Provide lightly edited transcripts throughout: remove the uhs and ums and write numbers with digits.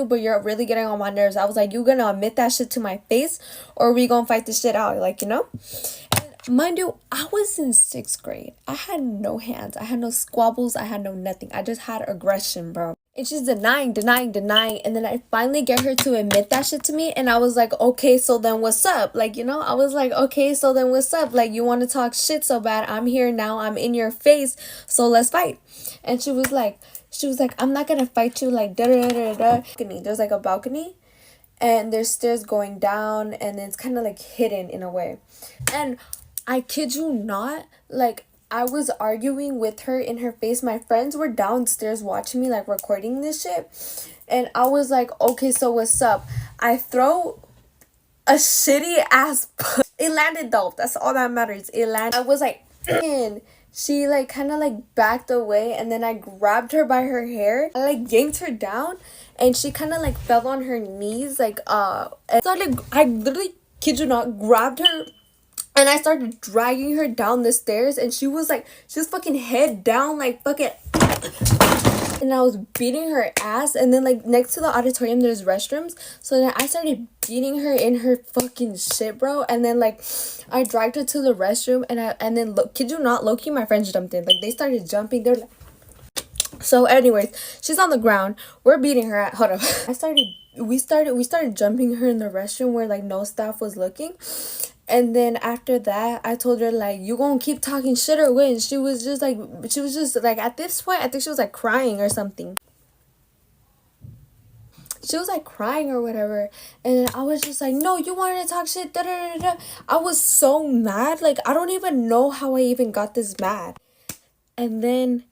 but you're really getting on my nerves. I was like, you gonna admit that shit to my face, or we gonna fight this shit out, like, you know? Mind you, I was in 6th grade. I had no hands. I had no squabbles. I had no nothing. I just had aggression, bro. And she's denying. And then I finally get her to admit that shit to me. And I was like, okay, so then what's up? Like, you know, I was like, okay, so then what's up? Like, you want to talk shit so bad. I'm here now. I'm in your face. So let's fight. And she was like, I'm not going to fight you. Like, da da da da. There's like a balcony. And there's stairs going down. And it's kind of like hidden in a way. And I kid you not, like, I was arguing with her in her face. My friends were downstairs watching me, like, recording this shit. And I was like, okay, so what's up? I throw a shitty ass it landed though. That's all that matters. It landed. I was like, and she, like, kind of, like, backed away. And then I grabbed her by her hair. I, like, yanked her down. And she kind of, like, fell on her knees, like, and so, like, I literally, kid you not, grabbed her. And I started dragging her down the stairs, and she was fucking head down, like, fucking. And I was beating her ass, and then, like, next to the auditorium, there's restrooms. So then I started beating her in her fucking shit, bro. And then, like, I dragged her to the restroom, and then, look, kid you not, low-key, my friends jumped in. Like, they started jumping. They're like. So, anyways, she's on the ground. We're beating her at. Hold up. We started jumping her in the restroom where, like, no staff was looking. And then after that, I told her, like, you gonna keep talking shit or what? And she was just like, at this point, I think she was, like, crying or something. She was, like, crying or whatever. And I was just like, no, you wanted to talk shit, da da da da. I was so mad. Like, I don't even know how I even got this mad. And then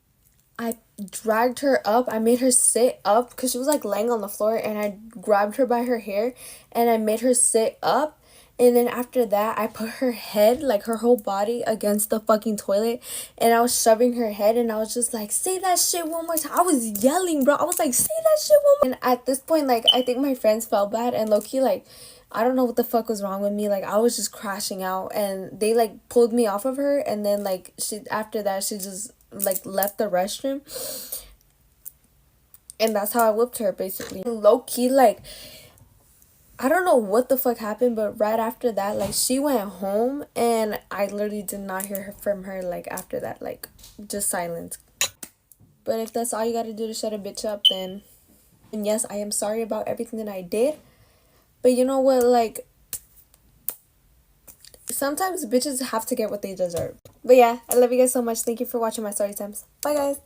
I dragged her up. I made her sit up because she was, like, laying on the floor. And I grabbed her by her hair. And I made her sit up. And then after that, I put her head, like, her whole body against the fucking toilet. And I was shoving her head. And I was just like, say that shit one more time. I was yelling, bro. I was like, say that shit one more. And at this point, like, I think my friends felt bad. And low-key, like, I don't know what the fuck was wrong with me. Like, I was just crashing out. And they, like, pulled me off of her. And then, like, after that, she just, like, left the restroom. And that's how I whipped her, basically. Low-key, like, I don't know what the fuck happened, but right after that, like, she went home, and I literally did not hear from her, like, after that, like, just silence. But if that's all you gotta do to shut a bitch up, then, and yes, I am sorry about everything that I did, but you know what, like, sometimes bitches have to get what they deserve. But yeah, I love you guys so much. Thank you for watching my story times. Bye, guys.